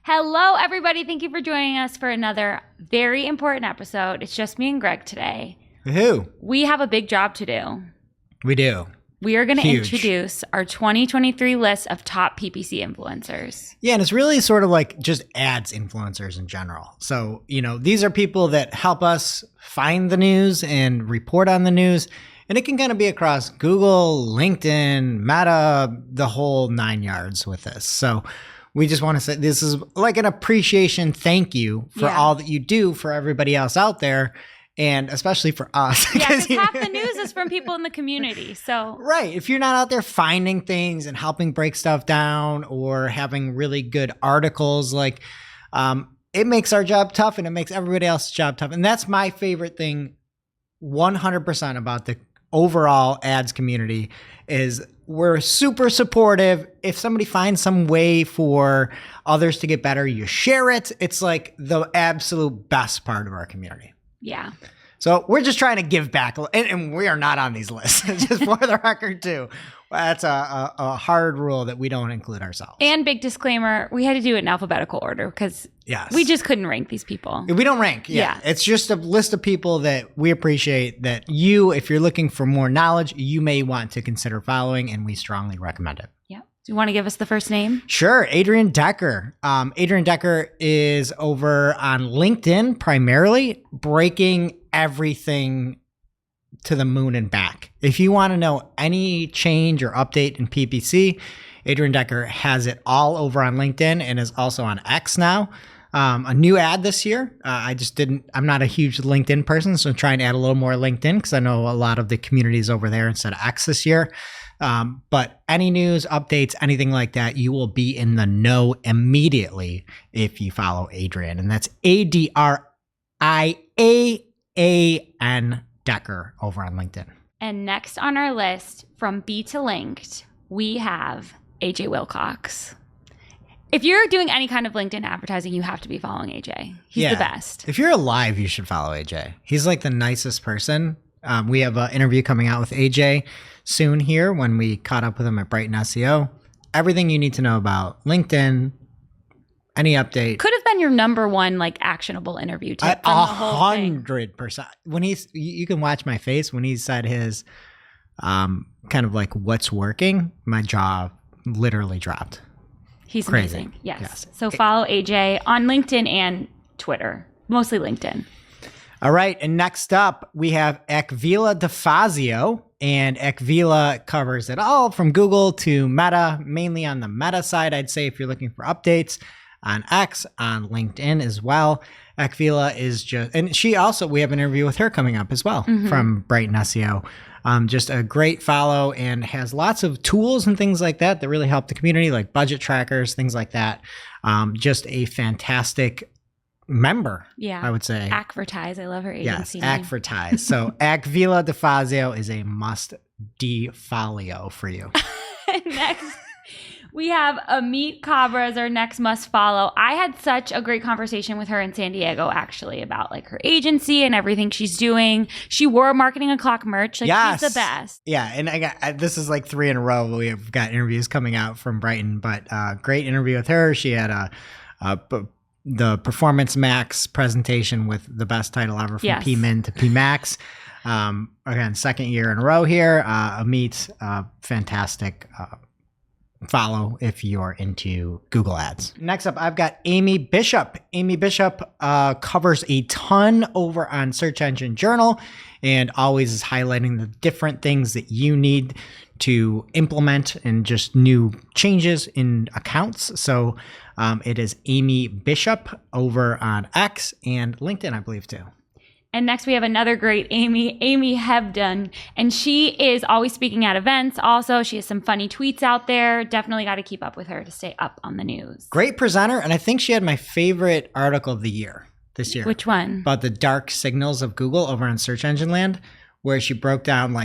Hello, everybody. Thank you for joining us for another very important episode. It's just me and Greg today. Who? We have a big job to do. We do. We are going to introduce our 2023 list of top PPC influencers. Yeah, and it's really sort of like just ads influencers in general. So, these are people that help us find the news and report on the news. And it can kind of be across Google, LinkedIn, Meta, the whole 9 yards with this. So we just want to say this is like an appreciation thank you for all that you do for everybody else out there. And especially for us. Yeah, because half the news is from people in the community. So right. If you're not out there finding things and helping break stuff down or having really good articles, like it makes our job tough and it makes everybody else's job tough. And that's my favorite thing 100% about the overall ads community is we're super supportive. If somebody finds some way for others to get better, you share it. It's like the absolute best part of our community. Yeah. So we're just trying to give back, and we are not on these lists, just for the record, too. That's a hard rule that we don't include ourselves. And big disclaimer, we had to do it in alphabetical order because we just couldn't rank these people. We don't rank. Yeah. It's just a list of people that we appreciate that you, if you're looking for more knowledge, you may want to consider following, and we strongly recommend it. Yeah. Do you want to give us the first name? Sure. Adrian Decker. Adrian Decker is over on LinkedIn primarily, breaking everything to the moon and back. If you want to know any change or update in PPC, Adrian Decker has it all over on LinkedIn and is also on X now. A new ad this year. I'm not a huge LinkedIn person, so I'm trying to add a little more LinkedIn because I know a lot of the communities over there instead of X this year. But any news, updates, anything like that, you will be in the know immediately if you follow Adrian. And that's ADRIAAN Decker over on LinkedIn. And next on our list, from B to Linked, we have AJ Wilcox. If you're doing any kind of LinkedIn advertising, you have to be following AJ. He's the best. If you're alive, you should follow AJ. He's like the nicest person. We have an interview coming out with AJ soon here when we caught up with him at Brighton SEO. Everything you need to know about LinkedIn, any update. Could have been your number one actionable interview tip. 100%. When you can watch my face when he said his kind of like what's working, my jaw literally dropped. He's crazy. Amazing. Yes. So follow AJ on LinkedIn and Twitter, mostly LinkedIn. All right. And next up, we have Akvila DeFazio. And Akvila covers it all from Google to Meta, mainly on the Meta side, I'd say, if you're looking for updates on X, on LinkedIn as well. Akvila is and she also, we have an interview with her coming up as well from Brighton SEO. Just a great follow and has lots of tools and things like that that really help the community, like budget trackers, things like that. Just a fantastic member, I would say. Advertise. I love her agency name. Advertise. So Akvila DeFazio is a must-de-follow for you. Next, we have Amit Kabra as our next must follow. I had such a great conversation with her in San Diego, actually, about her agency and everything she's doing. She wore Marketing O'Clock merch. She's the best. Yeah, and this is 3 in a row. We have got interviews coming out from Brighton, but great interview with her. She had the Performance Max presentation with the best title ever from PMin to PMax. Again, second year in a row here. Amit, fantastic follow if you're into Google Ads. Next up, I've got Amy Bishop. Amy Bishop covers a ton over on Search Engine Journal and always is highlighting the different things that you need to implement and just new changes in accounts. So it is Amy Bishop over on X and LinkedIn, I believe, too. And next we have another great Amy Hebden. And she is always speaking at events. Also, she has some funny tweets out there. Definitely got to keep up with her to stay up on the news. Great presenter. And I think she had my favorite article of the year this year. Which one? About the dark signals of Google over on Search Engine Land, where she broke down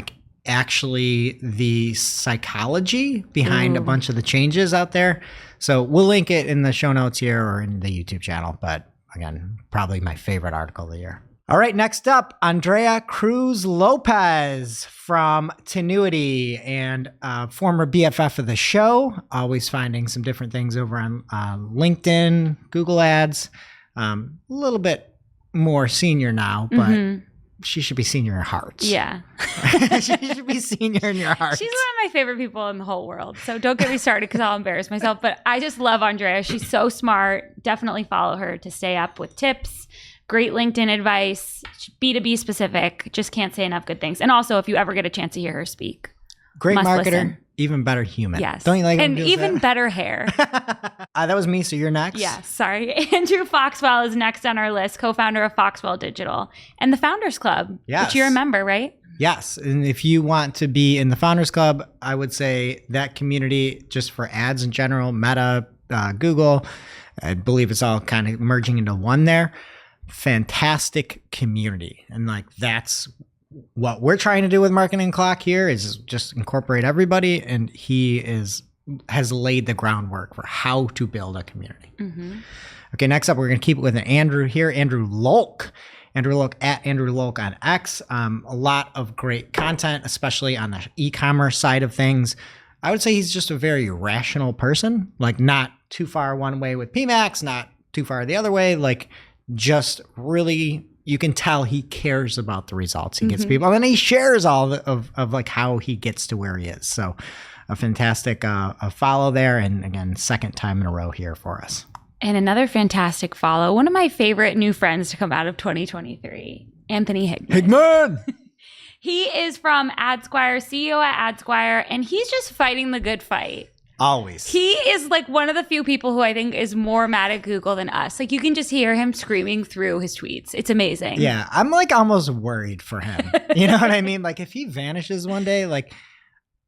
actually the psychology behind a bunch of the changes out there. So we'll link it in the show notes here or in the YouTube channel. But again, probably my favorite article of the year. All right, next up, Andrea Cruz Lopez from Tenuity and former BFF of the show, always finding some different things over on LinkedIn, Google Ads. A little bit more senior now, but she should be senior in hearts. Yeah. She should be senior in your heart. She's one of my favorite people in the whole world. So don't get me started because I'll embarrass myself. But I just love Andrea. She's so smart. Definitely follow her to stay up with tips. Great LinkedIn advice, B2B specific. Just can't say enough good things. And also, if you ever get a chance to hear her speak, great marketer, listen. Even better human. Yes. Don't you like and even better hair. That was me, so you're next. Yeah, sorry. Andrew Foxwell is next on our list, co-founder of Foxwell Digital and the Founders Club, which you remember, right? Yes. And if you want to be in the Founders Club, I would say that community, just for ads in general, Meta, Google, I believe it's all kind of merging into one there. Fantastic community. And like that's what we're trying to do with Marketing Clock here is just incorporate everybody. And he has laid the groundwork for how to build a community. Okay, next up, we're going to keep it with an Andrew here, Andrew Lolk. Andrew Lolk at Andrew Lolk on X. A lot of great content, especially on the e-commerce side of things. I would say he's just a very rational person, like not too far one way with PMAX, not too far the other way, like just really, you can tell he cares about the results he gets people, and he shares all of like how he gets to where he is. So a fantastic a follow there, and again, second time in a row here for us. And another fantastic follow, one of my favorite new friends to come out of 2023, Anthony Hickman. He is from AdSquire, CEO at AdSquire, and he's just fighting the good fight. Always. He is like one of the few people who I think is more mad at Google than us. Like you can just hear him screaming through his tweets. It's amazing. Yeah. I'm like almost worried for him. You know what I mean? Like if he vanishes one day, like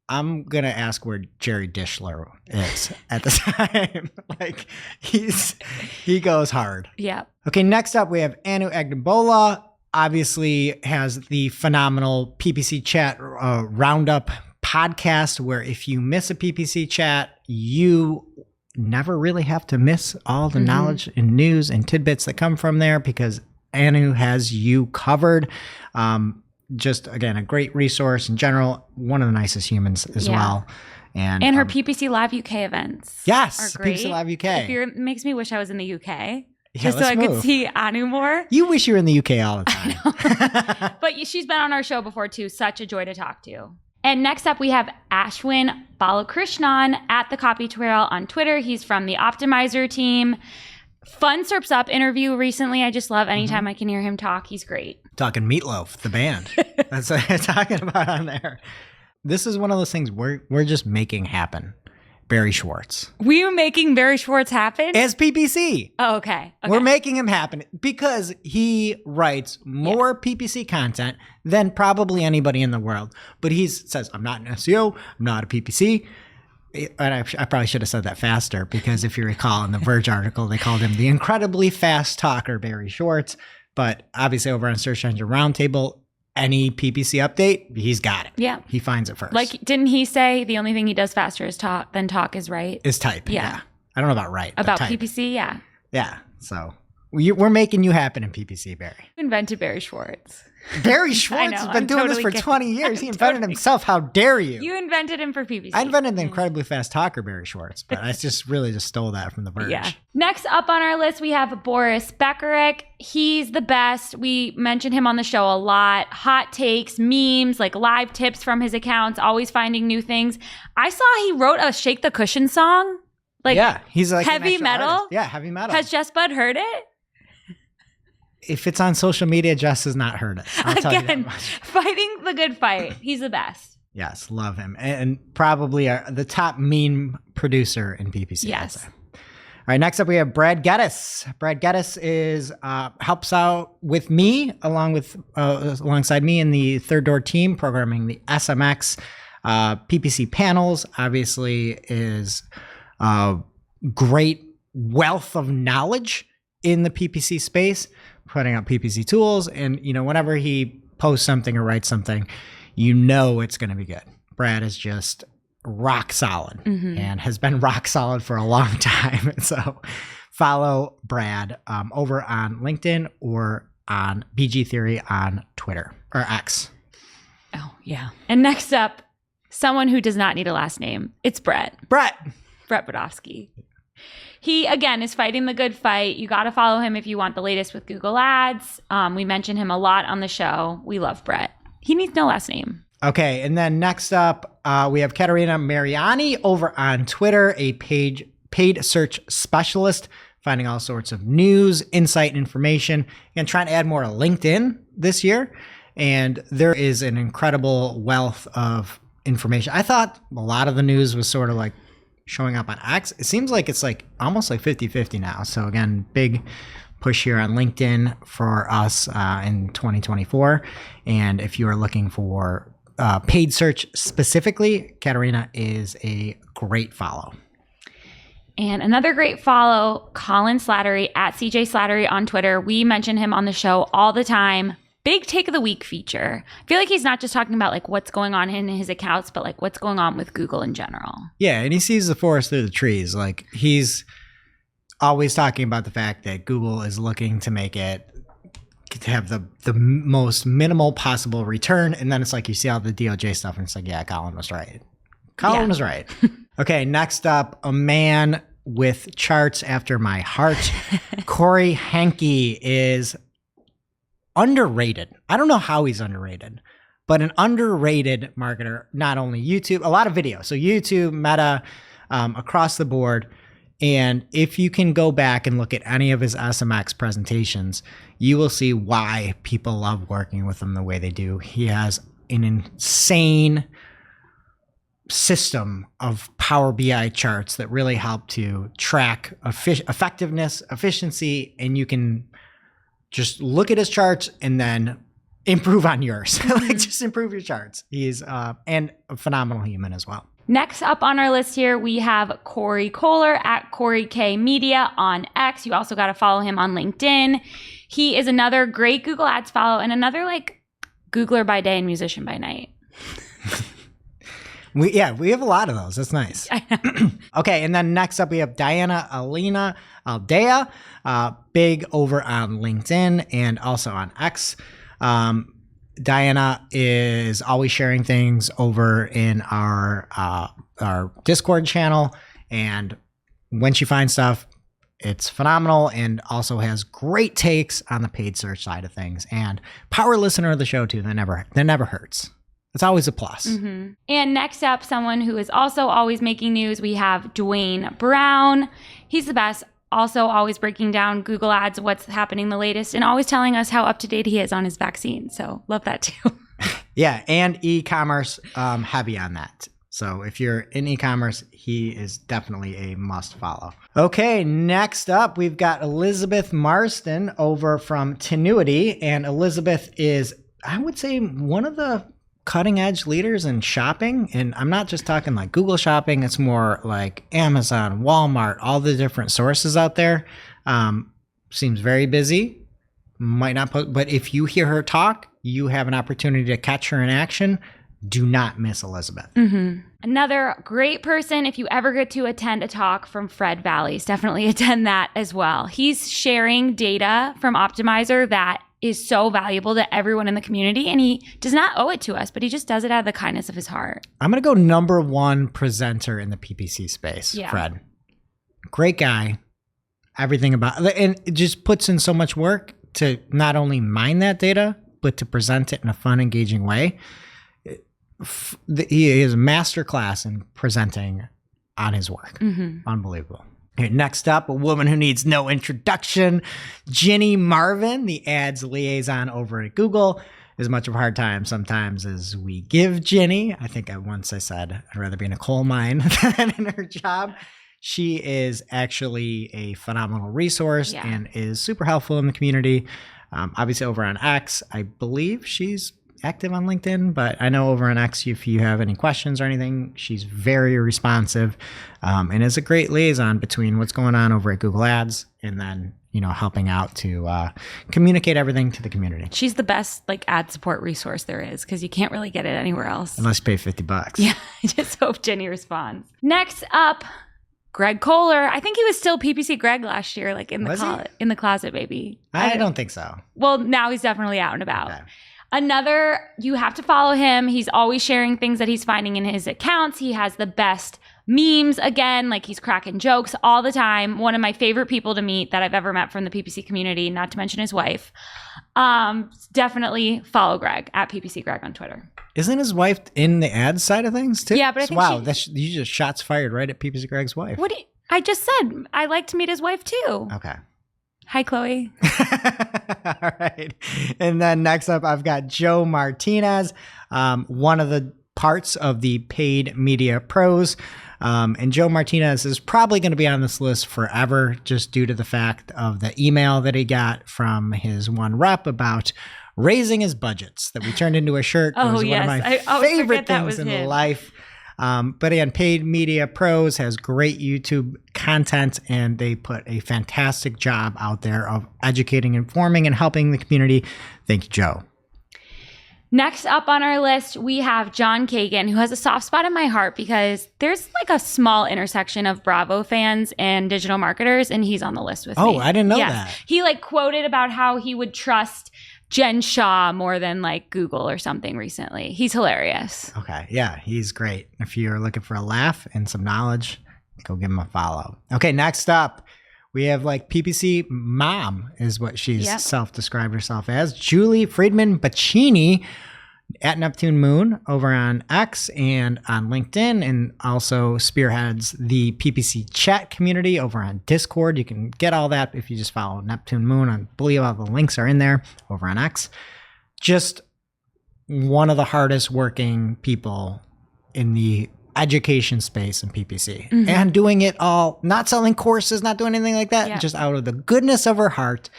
I'm going to ask where Jerry Dishler is at the time. Like he goes hard. Yeah. Okay. Next up, we have Anu Agnabola. Obviously has the phenomenal PPC chat roundup podcast where if you miss a PPC chat, you never really have to miss all the knowledge and news and tidbits that come from there because Anu has you covered. Just again, a great resource in general, one of the nicest humans as well. And her PPC Live UK events. Yes, are great. PPC Live UK. It makes me wish I was in the UK. Yeah, just so I could see Anu more. You wish you were in the UK all the time. But she's been on our show before too. Such a joy to talk to. And next up, we have Ashwin Balakrishnan at The Copy Trail on Twitter. He's from the Optimizer team. Fun Serps Up interview recently. I just love anytime I can hear him talk. He's great. Talking Meatloaf, the band. That's what I'm talking about on there. This is one of those things we're just making happen. Barry Schwartz. We were making Barry Schwartz happen? As PPC. Oh, okay. We're making him happen because he writes more PPC content than probably anybody in the world. But he says, I'm not an SEO, I'm not a PPC. And I probably should have said that faster because if you recall in the Verge article, they called him the incredibly fast talker, Barry Schwartz. But obviously over on Search Engine Roundtable, any PPC update, he's got it. Yeah. He finds it first. Like, didn't he say the only thing he does faster is than talk is write? Is type. Yeah. I don't know about write. About type. PPC, yeah. Yeah. So we're making you happen in PPC, Barry. You invented Barry Schwartz. Barry Schwartz has been doing this for 20 years. He invented himself. How dare you? You invented him for PPC. I invented the incredibly fast talker, Barry Schwartz, but I just stole that from the Verge. Yeah. Next up on our list, we have Boris Beckerick. He's the best. We mentioned him on the show a lot. Hot takes, memes, like live tips from his accounts, always finding new things. I saw he wrote a Shake the Cushion song. Like, yeah, he's like heavy metal. Artist. Yeah, heavy metal. Has Jess Bud heard it? If it's on social media, Jess has not heard it. I'll tell you that much. Fighting the good fight. He's the best. Yes, love him. And probably the top meme producer in PPC. Yes. All right, next up we have Brad Geddes. Brad Geddes is helps out with me alongside me in the Third Door team programming the SMX PPC panels. Obviously is a great wealth of knowledge in the PPC space, putting out PPC tools. And, whenever he posts something or writes something, it's going to be good. Brad is just rock solid and has been rock solid for a long time. So follow Brad over on LinkedIn or on BG Theory on Twitter or X. Oh, yeah. And next up, someone who does not need a last name. It's Brett Budofsky. He, again, is fighting the good fight. You got to follow him if you want the latest with Google Ads. We mention him a lot on the show. We love Brett. He needs no last name. Okay, and then next up, we have Katerina Mariani over on Twitter, a paid search specialist, finding all sorts of news, insight, and information, and trying to add more to LinkedIn this year. And there is an incredible wealth of information. I thought a lot of the news was sort of like showing up on X. It seems like it's like almost like 50-50 now. So again, big push here on LinkedIn for us in 2024. And if you are looking for paid search specifically, Katerina is a great follow. And another great follow, Colin Slattery at CJ Slattery on Twitter. We mention him on the show all the time. Big take of the week feature. I feel like he's not just talking about like what's going on in his accounts, but like what's going on with Google in general. Yeah, and he sees the forest through the trees. Like he's always talking about the fact that Google is looking to make it to have the most minimal possible return. And then it's like you see all the DOJ stuff and it's like, yeah, Colin was right. Colin was right. Okay, next up, a man with charts after my heart. Corey Hankey is underrated. I don't know how he's underrated, but an underrated marketer, not only YouTube, a lot of video. So YouTube, Meta, across the board. And if you can go back and look at any of his SMX presentations, you will see why people love working with him the way they do. He has an insane system of Power BI charts that really help to track effectiveness, efficiency, and you can just look at his charts and then improve on yours. Like just improve your charts. He's and a phenomenal human as well. Next up on our list here, we have Corey Kohler at Corey K Media on X. You also got to follow him on LinkedIn. He is another great Google Ads follow and another like Googler by day and musician by night. We have a lot of those. That's nice. Okay, and then next up we have Diana Alina Aldea, big over on LinkedIn and also on X. Diana is always sharing things over in our Discord channel, and when she finds stuff, it's phenomenal and also has great takes on the paid search side of things. And power listener of the show too. That never hurts. It's always a plus. Mm-hmm. And next up, someone who is also always making news, we have Dwayne Brown. He's the best. Also always breaking down Google Ads, what's happening the latest, and always telling us how up to date he is on his vaccine. So love that too. Yeah, and e-commerce, heavy on that. So if you're in e-commerce, he is definitely a must follow. Okay, next up, we've got Elizabeth Marston over from Tenuity. And Elizabeth is, I would say, one of the cutting edge leaders in shopping. And I'm not just talking like Google shopping. It's more like Amazon, Walmart, all the different sources out there. Seems very busy. Might not put, but if you hear her talk, you have an opportunity to catch her in action. Do not miss Elizabeth. Mm-hmm. Another great person, if you ever get to attend a talk from Fred Valleys, definitely attend that as well. He's sharing data from Optimizer that is so valuable to everyone in the community, and he does not owe it to us, but he just does it out of the kindness of his heart. I'm going to go number one presenter in the PPC space, Fred. Great guy. Everything about it. And it just puts in so much work to not only mine that data, but to present it in a fun, engaging way. He is a master class in presenting on his work. Mm-hmm. Unbelievable. Okay, next up, a woman who needs no introduction, Ginny Marvin, the ads liaison over at Google. As much of a hard time sometimes as we give Ginny. I think once I said I'd rather be in a coal mine than in her job. She is actually a phenomenal resource and is super helpful in the community. Obviously over on X, I believe she's active on LinkedIn, but I know over on X, if you have any questions or anything, she's very responsive and is a great liaison between what's going on over at Google Ads and then, helping out to communicate everything to the community. She's the best ad support resource there is because you can't really get it anywhere else. Unless you pay $50. Yeah, I just hope Jenny responds. Next up, Greg Kohler. I think he was still PPC Greg last year, like in Was he? in the closet, baby. I don't think so. Well, now he's definitely out and about. Okay. Another, you have to follow him. He's always sharing things that he's finding in his accounts. He has the best memes, again, like he's cracking jokes all the time. One of my favorite people to meet that I've ever met from the PPC community, not to mention his wife. Definitely follow Greg at PPC Greg on Twitter. Isn't his wife in the ad side of things too? Yeah, but I think wow, you just shots fired right at PPC Greg's wife. I just said I like to meet his wife too. Okay. Hi, Chloe. All right. And then next up, I've got Joe Martinez, one of the parts of the Paid Media Pros. And Joe Martinez is probably going to be on this list forever just due to the fact of the email that he got from his one rep about raising his budgets that we turned into a shirt. It was one of my favorite things in life. But again, Paid Media Pros has great YouTube content, and they put a fantastic job out there of educating, informing, and helping the community. Thank you, Joe. Next up on our list, we have John Kagan, who has a soft spot in my heart because there's like a small intersection of Bravo fans and digital marketers, and he's on the list with me. Oh, I didn't know that. He like quoted about how he would trust Jen Shaw more than like Google or something recently. He's hilarious. Okay. Yeah, he's great. If you're looking for a laugh and some knowledge, go give him a follow. Okay, next up, we have like PPC mom is what she's self-described herself as. Julie Friedman Bacchini at Neptune Moon over on X and on LinkedIn, and also spearheads the PPC chat community over on Discord. You can get all that if you just follow Neptune Moon. I believe all the links are in there over on X. Just one of the hardest working people in the education space in PPC, and doing it all, not selling courses, not doing anything like that, just out of the goodness of her heart.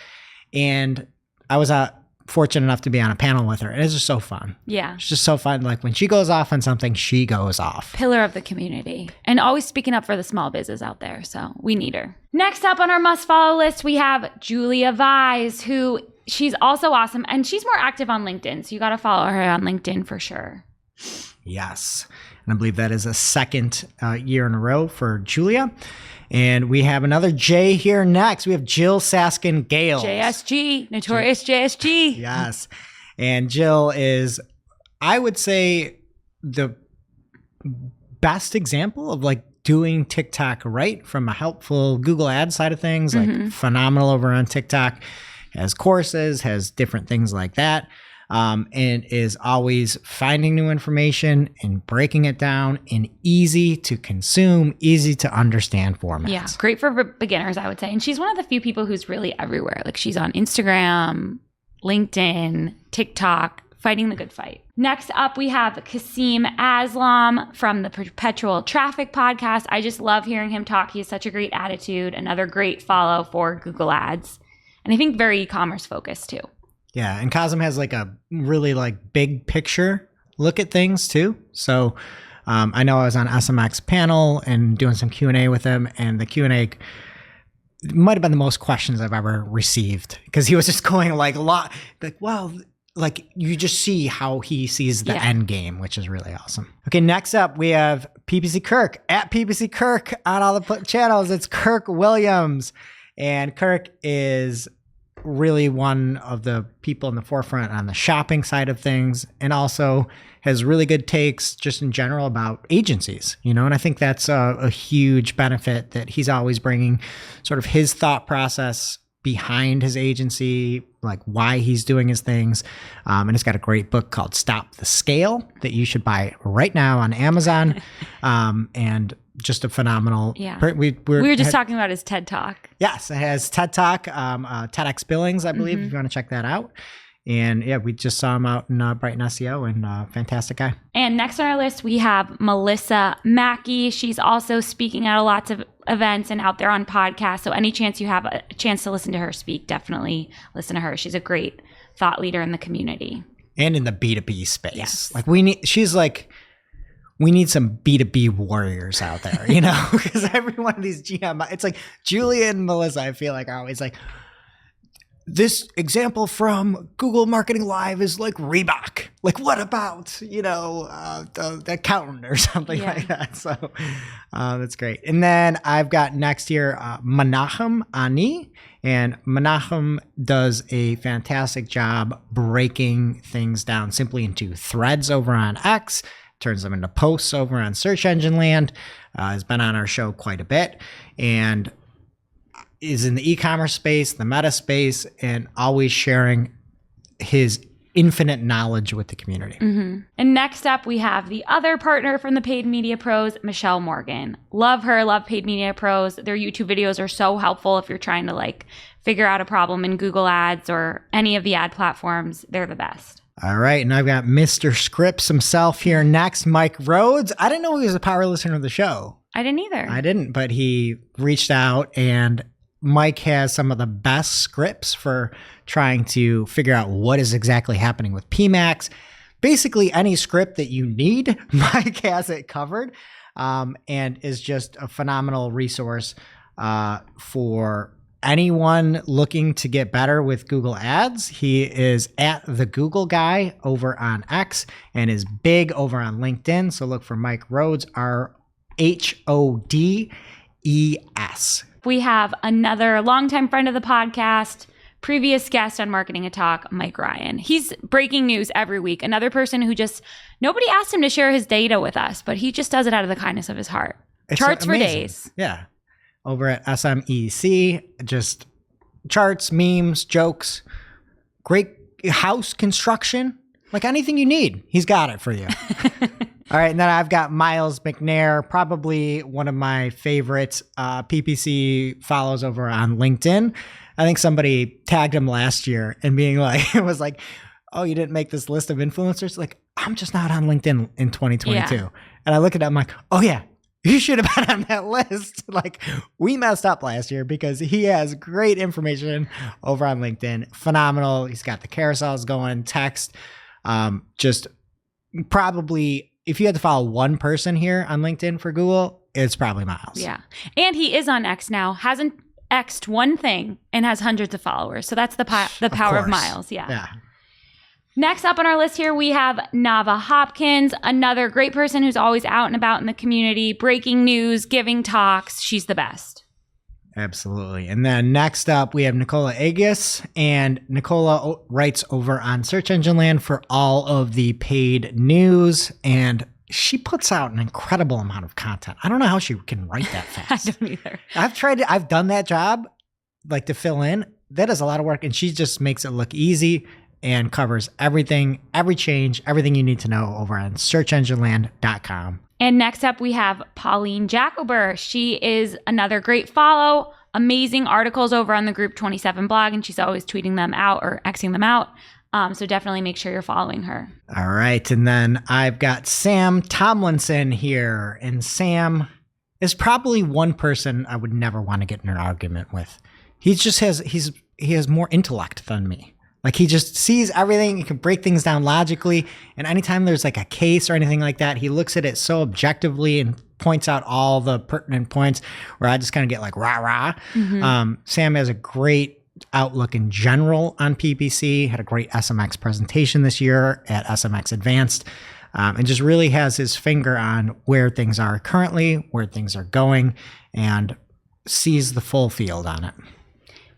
And I was fortunate enough to be on a panel with her. And it's just so fun. Yeah. It's just so fun. Like when she goes off on something, she goes off. Pillar of the community and always speaking up for the small business out there. So we need her. Next up on our must follow list, we have Julia Vise, who she's also awesome. And she's more active on LinkedIn. So you got to follow her on LinkedIn for sure. Yes. And I believe that is a second year in a row for Julia. And we have another J here next. We have Jill Saskin Gales. JSG, notorious JSG. Yes. And Jill is, I would say, the best example of like doing TikTok right from a helpful Google ad side of things, like phenomenal over on TikTok, has courses, has different things like that. And is always finding new information and breaking it down in easy to consume, easy to understand formats. Yeah, great for beginners, I would say. And she's one of the few people who's really everywhere. Like she's on Instagram, LinkedIn, TikTok, fighting the good fight. Next up, we have Kasim Aslam from the Perpetual Traffic podcast. I just love hearing him talk. He has such a great attitude. Another great follow for Google Ads. And I think very e-commerce focused too. Yeah, and Kasim has like a really like big picture look at things too. So I know I was on SMX panel and doing some Q&A with him, and the Q&A might have been the most questions I've ever received because he was just going like a lot, like, wow, like you just see how he sees the end game, which is really awesome. Okay, next up we have PPC Kirk at PPC Kirk on all the channels. It's Kirk Williams, and Kirk is really one of the people in the forefront on the shopping side of things, and also has really good takes just in general about agencies, you know, and I think that's a huge benefit that he's always bringing sort of his thought process behind his agency, like why he's doing his things. And it's got a great book called Stop the Scale that you should buy right now on Amazon. And just a phenomenal. Yeah. We were just talking about his TED Talk. Yes, it has TED Talk, TEDx Billings, I believe, if you want to check that out. And yeah, we just saw him out in Brighton SEO, and fantastic guy. And next on our list, we have Melissa Mackey. She's also speaking at lots of events and out there on podcasts. So any chance you have a chance to listen to her speak, definitely listen to her. She's a great thought leader in the community. And in the B2B space. Yes. Like we need some B2B warriors out there, you know, because every one of these GM, it's like Julia and Melissa, I feel like are always like, this example from Google Marketing Live is like Reebok. Like, what about, the accountant or something like that? So that's great. And then I've got next here Menachem Ani. And Menachem does a fantastic job breaking things down simply into threads over on X, turns them into posts over on Search Engine Land, has been on our show quite a bit, and is in the e-commerce space, the meta space, and always sharing his infinite knowledge with the community. Mm-hmm. And next up, we have the other partner from the Paid Media Pros, Michelle Morgan. Love her, love Paid Media Pros. Their YouTube videos are so helpful if you're trying to figure out a problem in Google Ads or any of the ad platforms. They're the best. All right, and I've got Mr. Scripps himself here next, Mike Rhodes. I didn't know he was a power listener of the show. I didn't either. I didn't, but he reached out, and Mike has some of the best scripts for trying to figure out what is exactly happening with PMAX. Basically, any script that you need, Mike has it covered, and is just a phenomenal resource for anyone looking to get better with Google Ads. He is at the Google Guy over on X and is big over on LinkedIn. So look for Mike Rhodes, RHODES. We have another longtime friend of the podcast, previous guest on Marketing a Talk, Mike Ryan. He's breaking news every week. Another person who nobody asked him to share his data with us, but he just does it out of the kindness of his heart. It's Charts amazing. for days. Yeah. Over at SMEC, just charts, memes, jokes, great house construction, like anything you need, he's got it for you. All right, and then I've got Miles McNair, probably one of my favorites. PPC follows over on LinkedIn. I think somebody tagged him last year and being like, it was like, oh, you didn't make this list of influencers? Like, I'm just not on LinkedIn in 2022. Yeah. And I look at it, I'm like, oh yeah, you should have been on that list. Like, we messed up last year because he has great information over on LinkedIn. Phenomenal. He's got the carousels going, text, just probably, if you had to follow one person here on LinkedIn for Google, it's probably Miles. Yeah. And he is on X now, hasn't X'd one thing, and has hundreds of followers. So that's the power of Miles. Yeah. Next up on our list here, we have Nava Hopkins, another great person who's always out and about in the community, breaking news, giving talks. She's the best. Absolutely. And then next up, we have Nicola Agius, and Nicola writes over on Search Engine Land for all of the paid news, and she puts out an incredible amount of content. I don't know how she can write that fast. I don't either. I've done that job, to fill in. That is a lot of work, and she just makes it look easy and covers everything, every change, everything you need to know over on searchengineland.com. And next up, we have Pauline Jacober. She is another great follow. Amazing articles over on the Group 27 blog, and she's always tweeting them out or Xing them out. So definitely make sure you're following her. All right. And then I've got Sam Tomlinson here. And Sam is probably one person I would never want to get in an argument with. He has more intellect than me. He just sees everything. He can break things down logically. And anytime there's a case or anything like that, he looks at it so objectively and points out all the pertinent points where I just kind of get rah-rah. Mm-hmm. Sam has a great outlook in general on PPC, had a great SMX presentation this year at SMX Advanced, and just really has his finger on where things are currently, where things are going, and sees the full field on it.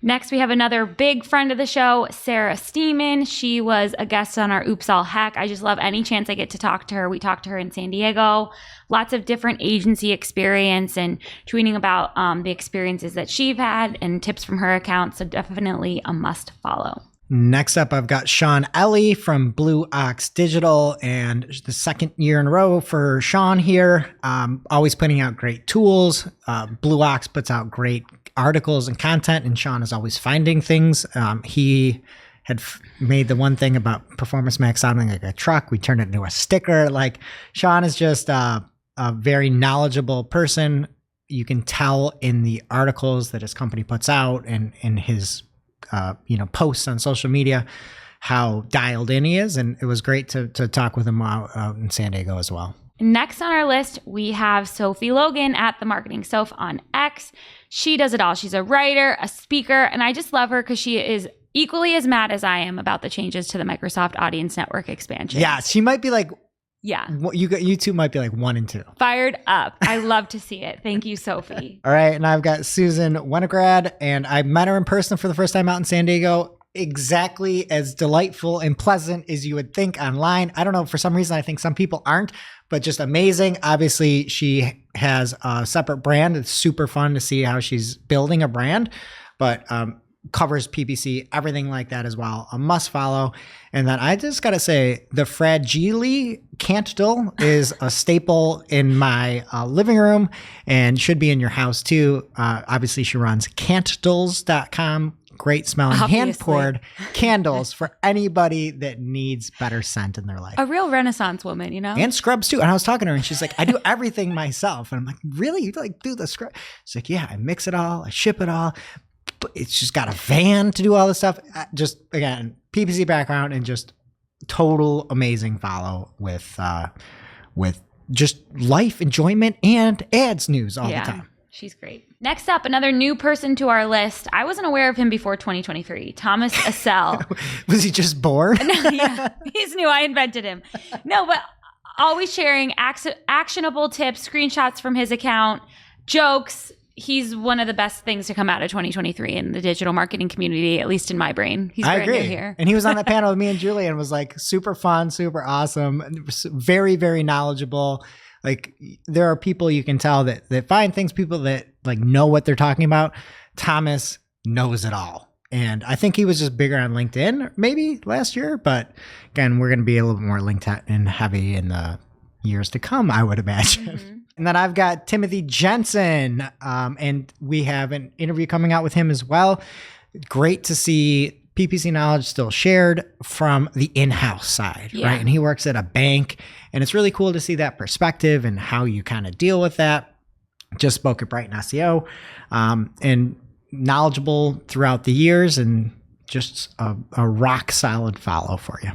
Next, we have another big friend of the show, Sarah Steeman. She was a guest on our Oops All Heck. I just love any chance I get to talk to her. We talked to her in San Diego. Lots of different agency experience and tweeting about the experiences that she's had and tips from her account. So definitely a must follow. Next up, I've got Sean Ellie from Blue Ox Digital, and the second year in a row for Sean here. Always putting out great tools. Blue Ox puts out great articles and content, and Sean is always finding things. He had made the one thing about Performance Max sounding like a truck. We turned it into a sticker. Sean is just a very knowledgeable person. You can tell in the articles that his company puts out and in his posts on social media how dialed in he is. And it was great to talk with him out in San Diego as well. Next on our list, we have Sophie Logan at The Marketing Soph on X. She does it all. She's a writer, a speaker, and I just love her because she is equally as mad as I am about the changes to the Microsoft Audience Network expansion. Yeah, she might be like, yeah. You two might be like 1 and 2. Fired up. I love to see it. Thank you, Sophie. All right, and I've got Susan Winograd, and I met her in person for the first time out in San Diego. Exactly as delightful and pleasant as you would think online. I don't know, for some reason, I think some people aren't, but just amazing. Obviously, she has a separate brand. It's super fun to see how she's building a brand, but covers PPC, everything like that as well. A must follow. And then I just got to say, the Fragile candle is a staple in my living room and should be in your house too. Obviously, she runs candles.com. Great smelling hand-poured candles for anybody that needs better scent in their life. A real Renaissance woman, you know? And scrubs too. And I was talking to her and she's like, I do everything myself. And I'm like, really? You like do the scrub? She's like, yeah, I mix it all. I ship it all. But it's just got a van to do all this stuff. Just, again, PPC background and just total amazing follow with just life enjoyment and ads news all the time. She's great. Next up, another new person to our list. I wasn't aware of him before 2023. Thomas Assell. Was he just bored? No, yeah, he's new. I invented him. No, but always sharing actionable tips, screenshots from his account, jokes. He's one of the best things to come out of 2023 in the digital marketing community, at least in my brain. He's brand new here. And he was on that panel with me and Julie and was like super fun, super awesome, very, very knowledgeable. Like there are people you can tell that find things, people that like know what they're talking about. Thomas knows it all. And I think he was just bigger on LinkedIn maybe last year. But again, we're going to be a little bit more LinkedIn heavy in the years to come, I would imagine. Mm-hmm. And then I've got Timothy Jensen, and we have an interview coming out with him as well. Great to see PPC knowledge still shared from the in-house side, right? And he works at a bank, and it's really cool to see that perspective and how you kind of deal with that. Just spoke at Brighton SEO, and knowledgeable throughout the years, and just a rock solid follow for you.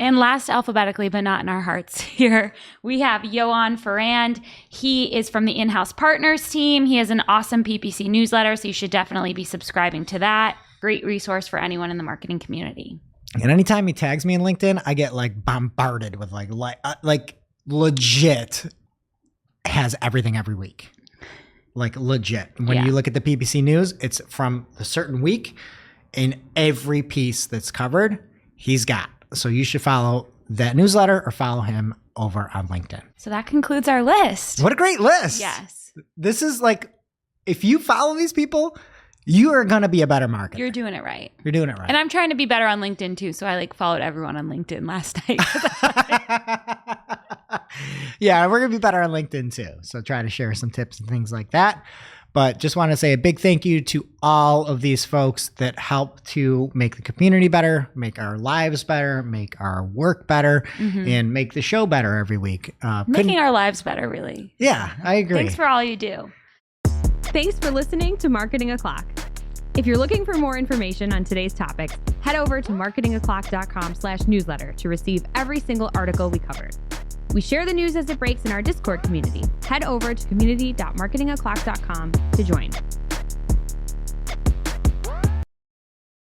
And last, alphabetically, but not in our hearts here, we have Johan Ferrand. He is from the in-house partners team. He has an awesome PPC newsletter, so you should definitely be subscribing to that. Great resource for anyone in the marketing community. And anytime he tags me in LinkedIn, I get like bombarded with like legit has everything every week. Like legit. When you look at the PPC news, it's from a certain week, and every piece that's covered, he's got. So you should follow that newsletter or follow him over on LinkedIn. So that concludes our list. What a great list. Yes. This is like, if you follow these people, you are going to be a better marketer. You're doing it right. You're doing it right. And I'm trying to be better on LinkedIn too. So I like followed everyone on LinkedIn last night. Yeah, we're going to be better on LinkedIn too. So try to share some tips and things like that. But just want to say a big thank you to all of these folks that help to make the community better, make our lives better, make our work better, and make the show better every week. Making our lives better, really. Yeah, I agree. Thanks for all you do. Thanks for listening to Marketing O'Clock. If you're looking for more information on today's topics, head over to marketingoclock.com/newsletter to receive every single article we covered. We share the news as it breaks in our Discord community. Head over to community.marketingoclock.com to join.